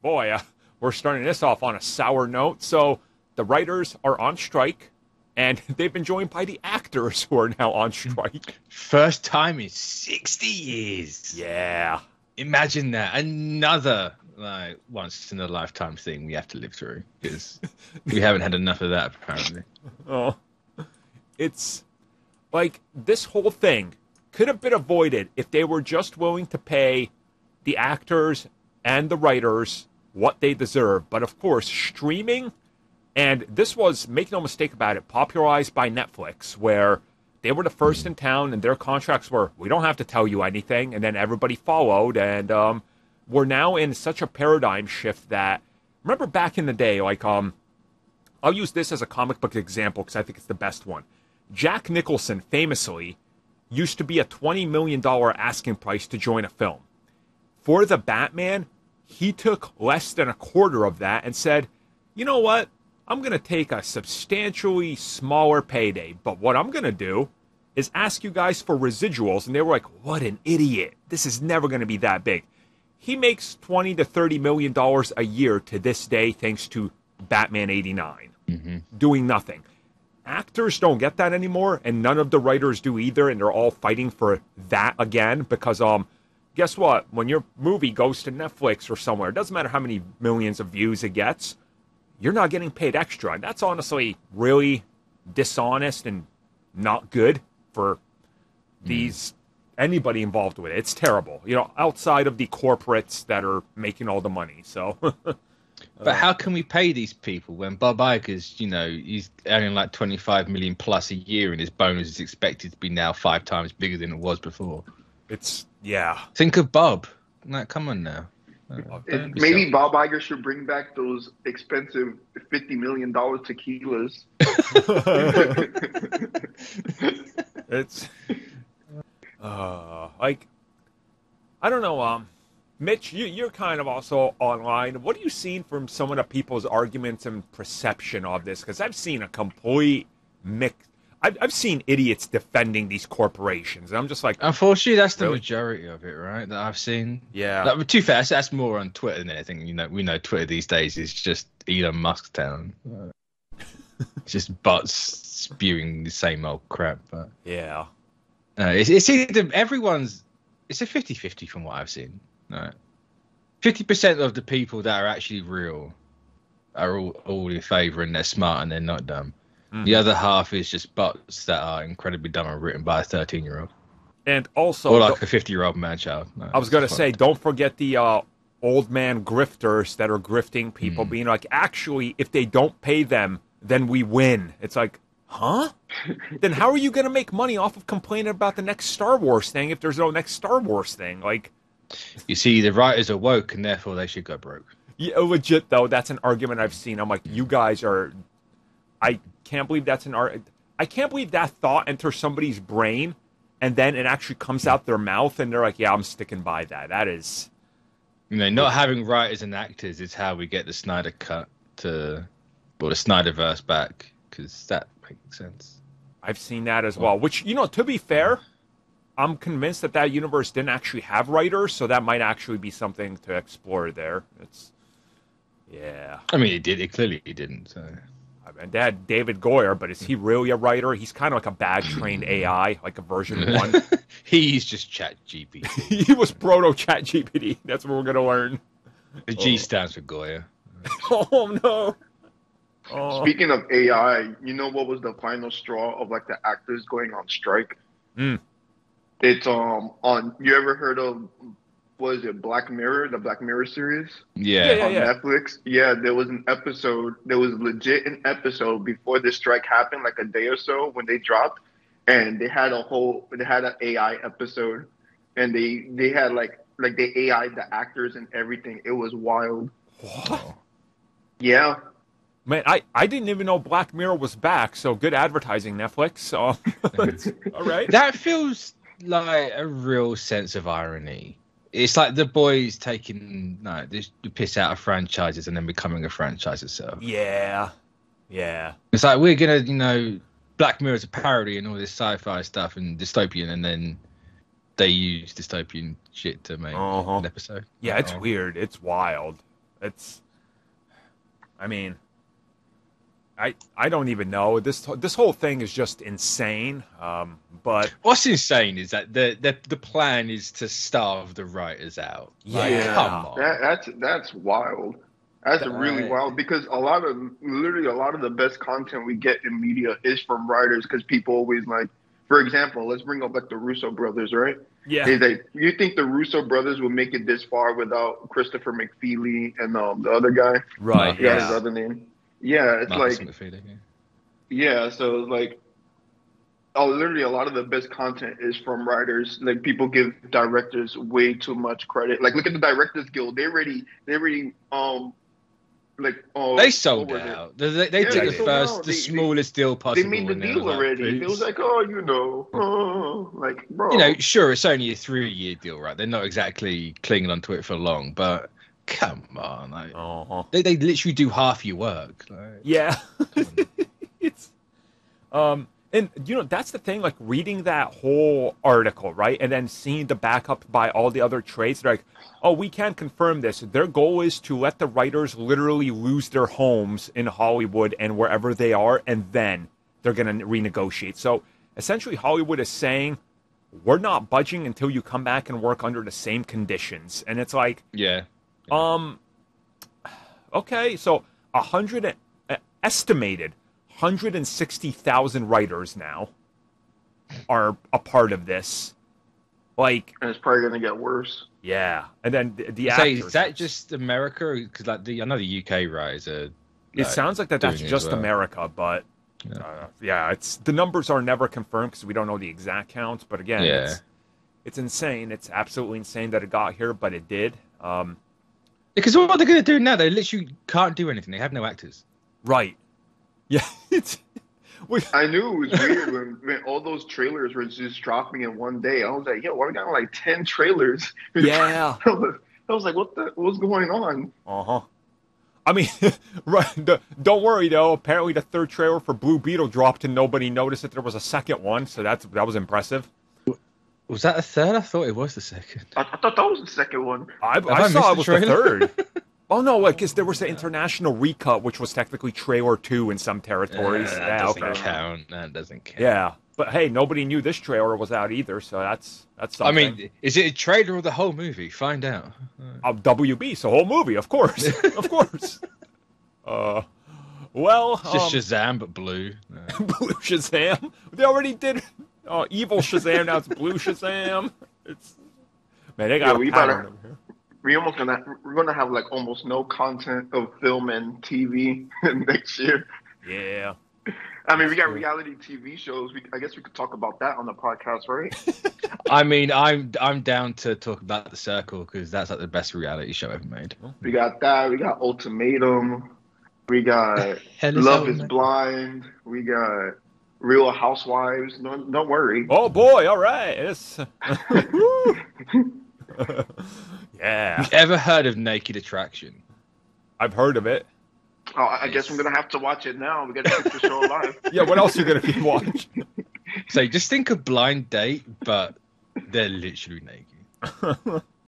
boy, we're starting this off on a sour note. So the writers are on strike, and they've been joined by the actors who are now on strike. First time in 60 years. Yeah. Imagine that. Another like once in a lifetime thing we have to live through, because we haven't had enough of that apparently. Oh, it's like this whole thing could have been avoided if they were just willing to pay the actors and the writers what they deserve. But of course, streaming, and this was, make no mistake about it, popularized by Netflix, where they were the first in town and their contracts were, we don't have to tell you anything. And then everybody followed, and we're now in such a paradigm shift that, remember back in the day, like, I'll use this as a comic book example because I think it's the best one. Jack Nicholson famously used to be a $20 million asking price to join a film. For the Batman, he took less than a quarter of that and said, you know what? I'm going to take a substantially smaller payday, but what I'm going to do is ask you guys for residuals. And they were like, what an idiot. This is never going to be that big. He makes $20 to $30 million a year to this day thanks to Batman 89, doing nothing. Actors don't get that anymore, and none of the writers do either, and they're all fighting for that again because, guess what? When your movie goes to Netflix or somewhere, it doesn't matter how many millions of views it gets, you're not getting paid extra. And that's honestly really dishonest and not good for anybody involved with it. It's terrible, outside of the corporates that are making all the money. So, but how can we pay these people when Bob Iger's, he's earning like 25 million plus a year, and his bonus is expected to be now 5 times bigger than it was before? Yeah. Think of Bob. Like, come on now. Maybe Bob Iger should bring back those expensive $50 million tequilas. It's like, I don't know, Mitch, you're kind of also online. What have you seen from some of the people's arguments and perception of this? Because I've seen a complete mix. I've seen idiots defending these corporations. And I'm just like, unfortunately, that's the majority of it, right? That I've seen. Yeah. Like, too fast. That's more on Twitter than anything. We know Twitter these days is just Elon Musk's town. It's just bots spewing the same old crap. But yeah. It's either everyone's. It's a 50-50 from what I've seen. Right. 50% of the people that are actually real are all in favour, and they're smart and they're not dumb. The other half is just bots that are incredibly dumb and written by a 13-year-old. And also, or like a 50-year-old man-child. No, I was going to say, don't forget the old man grifters that are grifting people, being like, actually, if they don't pay them, then we win. It's like, huh? Then how are you going to make money off of complaining about the next Star Wars thing if there's no next Star Wars thing? Like, you see, the writers are woke, and therefore they should go broke. Yeah, legit, though, that's an argument I've seen. I'm like, you guys are... I can't believe that's I can't believe that thought enters somebody's brain, and then it actually comes out their mouth, and they're like, yeah, I'm sticking by that. That is... not having writers and actors is how we get the Snyder Cut the Snyderverse back, because that makes sense. I've seen that as well, which, to be fair, I'm convinced that universe didn't actually have writers, so that might actually be something to explore there. Yeah. I mean, it did. It clearly didn't, so... And they had David Goyer, but is he really a writer? He's kind of like a bad-trained AI, like a version 1. He's just ChatGPT. He was proto-ChatGPT. That's what we're going to learn. The G stands for Goyer. Oh, no. Oh. Speaking of AI, what was the final straw of, like, the actors going on strike? It's, you ever heard of... Was it Black Mirror, the Black Mirror series? Yeah. On Netflix. Yeah, there was an episode. There was legit an episode before this strike happened, like a day or so when they dropped, and they had an AI episode, and they had like they AI'd the actors and everything. It was wild. What? Yeah. Man, I didn't even know Black Mirror was back. So good advertising, Netflix. All right. That feels like a real sense of irony. It's like The Boys taking the piss out of franchises and then becoming a franchise itself. Yeah. It's like we're gonna, Black Mirror's a parody and all this sci-fi stuff and dystopian, and then they use dystopian shit to make an episode. Yeah, it's weird. It's wild. It's, I mean, I don't even know. This whole thing is just insane. But what's insane is that the plan is to starve the writers out. Like, Yeah. come on. That's wild. That's really wild because literally a lot of the best content we get in media is from writers because people always like, for example, let's bring up like the Russo brothers, right? yeah, Is like, you think the Russo brothers would make it this far without Christopher McFeely and the other guy? right, Yeah, his yeah, other name. Yeah, it's Marcus like, McFeely, yeah. yeah, so it's like, literally a lot of the best content is from writers. Like people give directors way too much credit. Like look at the Directors Guild. They already They sold what it was out. They Yeah, took they the sold first, out. the They smallest deal possible. They made the and then deal was like, already. It was "Peace." like, like, bro. You know, sure, it's only a 3-year deal, right? They're not exactly clinging onto it for long, but come on, like, uh-huh. they literally do half your work. Like, Yeah. It's and that's the thing, like reading that whole article, right? And then seeing the backup by all the other trades, they're like, oh, we can't confirm this. Their goal is to let the writers literally lose their homes in Hollywood and wherever they are, and then they're going to renegotiate. So essentially Hollywood is saying, we're not budging until you come back and work under the same conditions. And it's like, yeah. okay, so estimated 160,000 writers now are a part of this. Like, And it's probably gonna get worse. yeah, and then the Say, actors. is that just America? Because like I know the UK writers are. It sounds like that's doing it as just well. America, but yeah, it's the numbers are never confirmed because we don't know the exact counts. But again, Yeah. it's insane. It's absolutely insane that it got here, but it did. Because what they're going to do now, they literally can't do anything. They have no actors. Right. Yeah. I knew it was weird when all those trailers were just dropping in one day. I was like, yo, why we got like 10 trailers? Yeah. I was like, what's going on? Uh-huh. I mean, right. Don't worry though. Apparently, the third trailer for Blue Beetle dropped, and nobody noticed that there was a second one. So that was impressive. Was that a third? I thought it was the second. I thought that was the second one. I saw it was the third. Oh no, because there was the international recut, which was technically trailer 2 in some territories. That doesn't count. That doesn't count. Yeah, but hey, nobody knew this trailer was out either, so that's something. I mean, is it a trailer or the whole movie? Find out. WB, so whole movie, of course, of course. Well, It's just Shazam, but blue. Blue Shazam. They already did evil Shazam. Now it's Blue Shazam. It's man, they got a pattern over here. We're gonna have like almost no content of film and TV next year. Yeah. I mean, we got reality TV shows. I guess we could talk about that on the podcast, right? I mean, I'm down to talk about The Circle because that's like the best reality show ever made. We got that. We got Ultimatum. We got Love is Blind. We got Real Housewives. Don't worry. Oh boy! All right. It's... Yeah. You ever heard of Naked Attraction? I've heard of it. Oh, I guess I'm gonna have to watch it now. We gotta keep the show alive. Yeah, what else are you gonna keep watching? So just think of Blind Date, but they're literally naked.